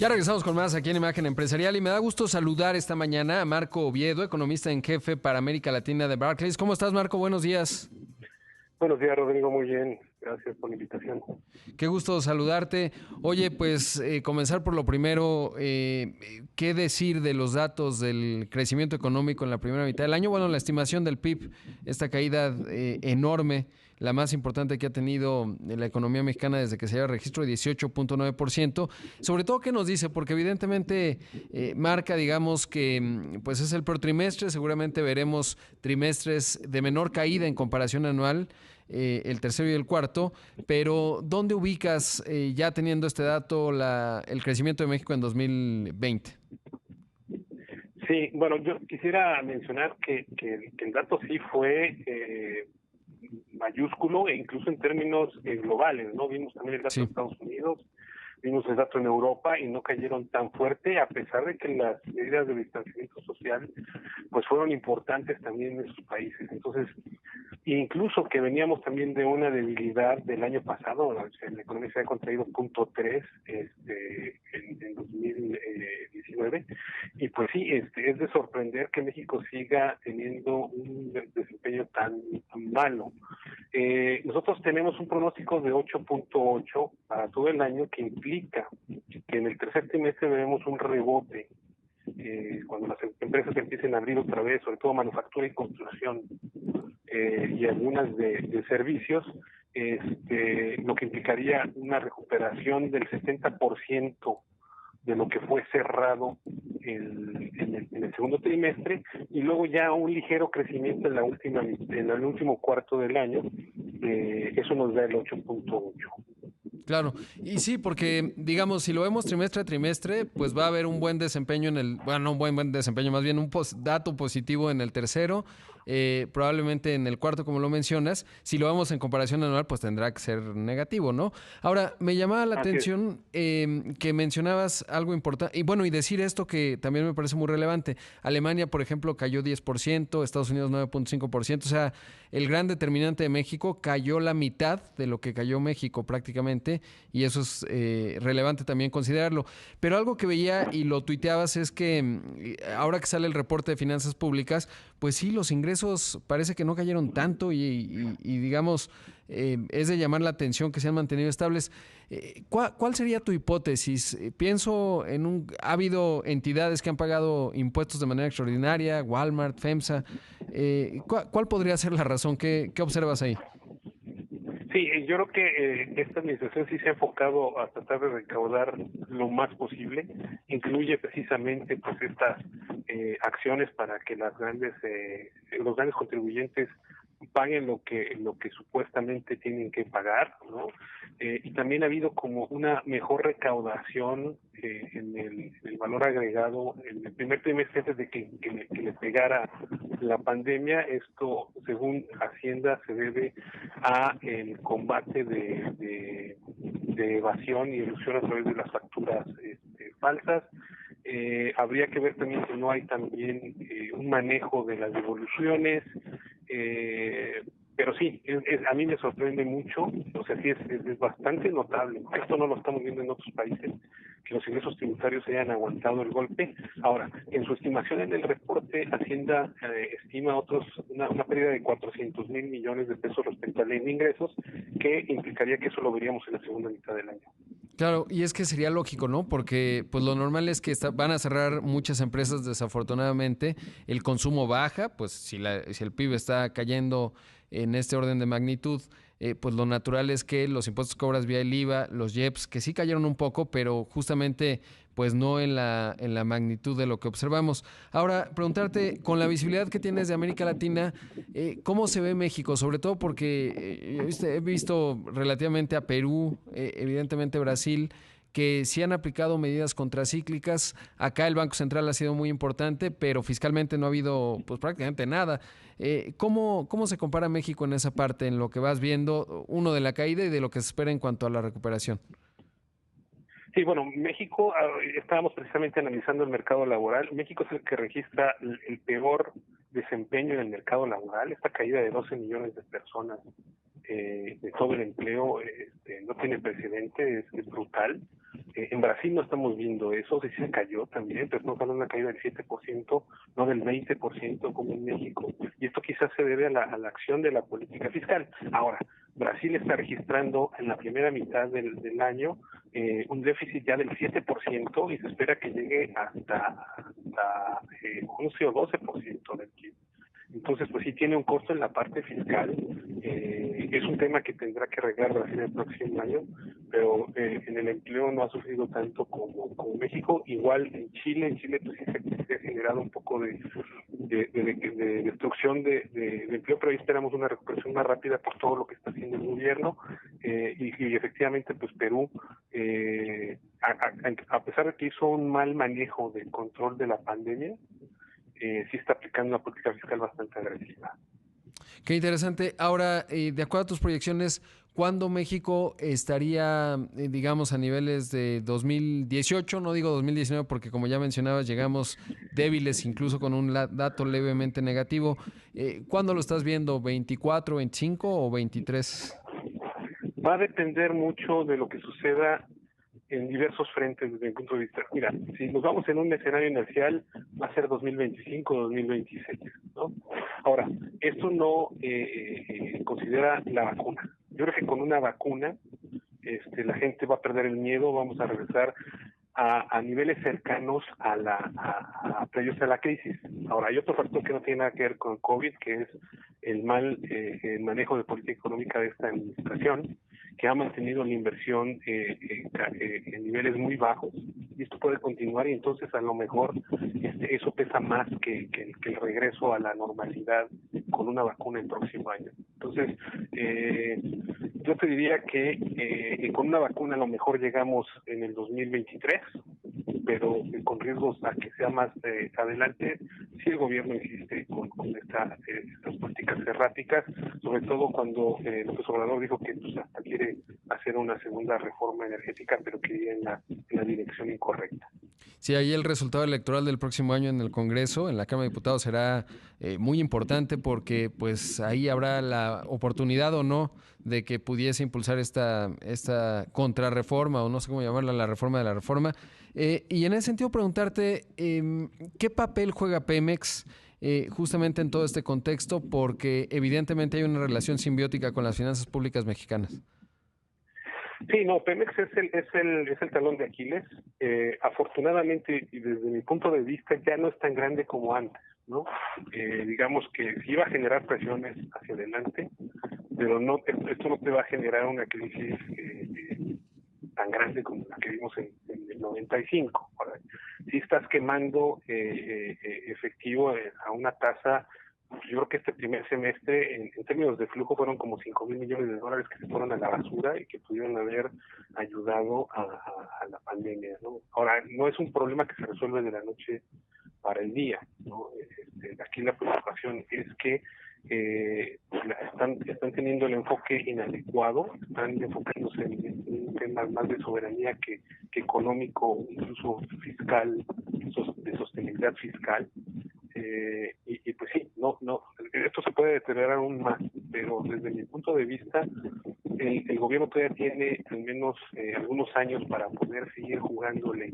Ya regresamos con más aquí en Imagen Empresarial y me da gusto saludar esta mañana a Marco Oviedo, economista en jefe para América Latina de Barclays. ¿Cómo estás, Marco? Buenos días. Buenos días, Rodrigo. Muy bien. Gracias por la invitación. Qué gusto saludarte. Oye, pues comenzar por lo primero, ¿qué decir de los datos del crecimiento económico en la primera mitad del año? Bueno, la estimación del PIB, esta caída enorme, la más importante que ha tenido la economía mexicana desde que se lleva registro de 18.9%. Sobre todo, ¿qué nos dice? Porque evidentemente marca, digamos, que pues es el peor trimestre, seguramente veremos trimestres de menor caída en comparación anual, el tercero y el cuarto, pero ¿dónde ubicas, ya teniendo este dato, el crecimiento de México en 2020? Sí, bueno, yo quisiera mencionar que el dato sí fue mayúsculo, e incluso en términos globales, ¿no? Vimos también el dato de Sí, Estados Unidos, vimos el dato en Europa y no cayeron tan fuerte, a pesar de que las medidas de distanciamiento social pues fueron importantes también en esos países. Entonces, incluso que veníamos también de una debilidad del año pasado, o sea, la economía se había contraído 0.3 en 2019, y pues sí, es de sorprender que México siga teniendo un desempeño tan malo. Nosotros tenemos un pronóstico de 8.8 para todo el año, que implica que en el tercer trimestre veremos un rebote cuando las empresas empiecen a abrir otra vez, sobre todo manufactura y construcción, y algunas de servicios, lo que implicaría una recuperación del 70% de lo que fue cerrado en el segundo trimestre, y luego ya un ligero crecimiento en el último cuarto del año. Eso nos da el 8.8. claro. Y sí, porque, digamos, si lo vemos trimestre a trimestre, pues va a haber un buen desempeño bueno, no un buen desempeño, más bien un dato positivo en el tercero, probablemente en el cuarto, como lo mencionas. Si lo vemos en comparación anual, pues tendrá que ser negativo, ¿no? Ahora, me llamaba la Así es. atención que mencionabas algo importante, y bueno, y decir esto que también me parece muy relevante. Alemania, por ejemplo, cayó 10%, Estados Unidos 9.5%, o sea, el gran determinante de México cayó la mitad de lo que cayó México prácticamente, y eso es relevante también considerarlo. Pero algo que veía y lo tuiteabas es que ahora que sale el reporte de finanzas públicas, pues sí, los ingresos parece que no cayeron tanto y digamos, es de llamar la atención que se han mantenido estables. ¿Cuál sería tu hipótesis? Pienso en ha habido entidades que han pagado impuestos de manera extraordinaria, Walmart, FEMSA. ¿Cuál podría ser la razón? ¿Qué observas ahí? Sí, yo creo que esta administración sí se ha enfocado a tratar de recaudar lo más posible. Incluye precisamente pues estas acciones para que los grandes contribuyentes paguen lo que supuestamente tienen que pagar, ¿no? Y también ha habido como una mejor recaudación en el valor agregado en el primer trimestre antes de que le pegara la pandemia. Esto, según Hacienda, se debe a el combate de evasión y ilusión a través de las facturas falsas. Habría que ver también que no hay también un manejo de las devoluciones, pero sí, a mí me sorprende mucho. O sea, sí es bastante notable. Esto no lo estamos viendo en otros países, que los ingresos tributarios hayan aguantado el golpe. Ahora, en su estimación en el reporte, Hacienda estima una pérdida de 400,000 millones de pesos respecto a la ley de ingresos, que implicaría que eso lo veríamos en la segunda mitad del año. Claro, y es que sería lógico, ¿no? Porque pues lo normal es que van a cerrar muchas empresas desafortunadamente, el consumo baja, pues si el PIB está cayendo en este orden de magnitud, pues lo natural es que los impuestos que cobras vía el IVA, los IEPS, que sí cayeron un poco, pero justamente pues no en la magnitud de lo que observamos. Ahora, preguntarte, con la visibilidad que tienes de América Latina, ¿cómo se ve México? Sobre todo porque he visto relativamente a Perú, evidentemente Brasil, que sí han aplicado medidas contracíclicas. Acá el Banco Central ha sido muy importante, pero fiscalmente no ha habido pues prácticamente nada. ¿Cómo se compara México en esa parte, en lo que vas viendo, uno de la caída y de lo que se espera en cuanto a la recuperación? Sí, bueno, México, estábamos precisamente analizando el mercado laboral. México es el que registra el peor desempeño en el mercado laboral, esta caída de 12 millones de personas de todo el empleo no tiene precedente, es brutal. En Brasil no estamos viendo eso, sí se cayó también, pero estamos hablando de una caída del 7%, no del 20% como en México, y esto quizás se debe a la acción de la política fiscal. Ahora, Brasil está registrando en la primera mitad del año un déficit ya del 7% y se espera que llegue hasta 11 o 12% del PIB. Entonces, pues sí tiene un costo en la parte fiscal. Es un tema que tendrá que arreglar Brasil el próximo año, pero en el empleo no ha sufrido tanto como México. Igual en Chile pues sí se ha generado un poco de destrucción de empleo, pero ahí esperamos una recuperación más rápida por todo lo que está haciendo el gobierno. Y efectivamente, pues Perú, a pesar de que hizo un mal manejo del control de la pandemia, sí está aplicando una política fiscal bastante agresiva. Qué interesante. Ahora, de acuerdo a tus proyecciones, ¿cuándo México estaría, digamos, a niveles de 2018? No digo 2019 porque, como ya mencionabas, llegamos débiles, incluso con un dato levemente negativo. ¿Cuándo lo estás viendo? ¿24, 25 o 23? Va a depender mucho de lo que suceda en diversos frentes desde mi punto de vista. Mira, si nos vamos en un escenario inercial, va a ser 2025 o 2026, ¿no? Ahora, esto no considera la vacuna. Yo creo que con una vacuna la gente va a perder el miedo, vamos a regresar a niveles cercanos a previos a la crisis. Ahora, hay otro factor que no tiene nada que ver con COVID, que es el mal manejo de política económica de esta administración, que ha mantenido la inversión en niveles muy bajos, y esto puede continuar, y entonces a lo mejor eso pesa más que el regreso a la normalidad con una vacuna el próximo año. Entonces, yo te diría que con una vacuna a lo mejor llegamos en el 2023, pero con riesgos a que sea más adelante, si el gobierno insiste con estas políticas erráticas, sobre todo cuando López Obrador dijo que pues, hasta quiere hacer una segunda reforma energética, pero que iría en la dirección incorrecta. Sí, ahí el resultado electoral del próximo año en el Congreso, en la Cámara de Diputados, será muy importante porque pues ahí habrá la oportunidad o no de que pudiese impulsar esta contrarreforma, o no sé cómo llamarla, la reforma de la reforma. Y en ese sentido preguntarte, ¿qué papel juega Pemex justamente en todo este contexto? Porque evidentemente hay una relación simbiótica con las finanzas públicas mexicanas. Sí, no, Pemex es el talón de Aquiles. Afortunadamente, y desde mi punto de vista, ya no es tan grande como antes, ¿no? Digamos que sí va a generar presiones hacia adelante, pero no, esto no te va a generar una crisis tan grande como la que vimos en el 95. Ahora, si estás quemando efectivo a una tasa. Yo creo que este primer semestre, en términos de flujo, fueron como 5,000 millones de dólares que se fueron a la basura y que pudieron haber ayudado a la pandemia, ¿no? Ahora, no es un problema que se resuelve de la noche para el día, ¿no? Aquí la preocupación es que están teniendo el enfoque inadecuado, están enfocándose en temas más de soberanía que económico, incluso fiscal, de sostenibilidad fiscal. Y pues sí, no, esto se puede deteriorar aún más, pero desde mi punto de vista, el gobierno todavía tiene al menos algunos años para poder seguir jugándole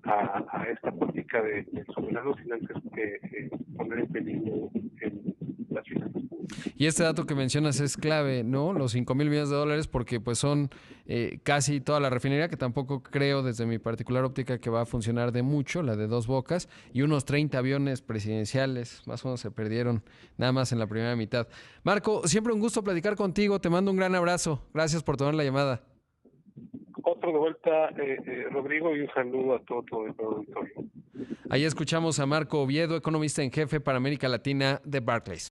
a esta política de soberano sin antes poner en peligro las finanzas. Y este dato que mencionas es clave, ¿no? Los 5,000 millones de dólares, porque pues son casi toda la refinería, que tampoco creo desde mi particular óptica que va a funcionar de mucho, la de Dos Bocas, y unos 30 aviones presidenciales, más o menos se perdieron nada más en la primera mitad. Marco, siempre un gusto platicar contigo, te mando un gran abrazo, gracias por tomar la llamada. Otro de vuelta, Rodrigo, y un saludo a todo el auditorio. Ahí escuchamos a Marco Oviedo, economista en jefe para América Latina de Barclays.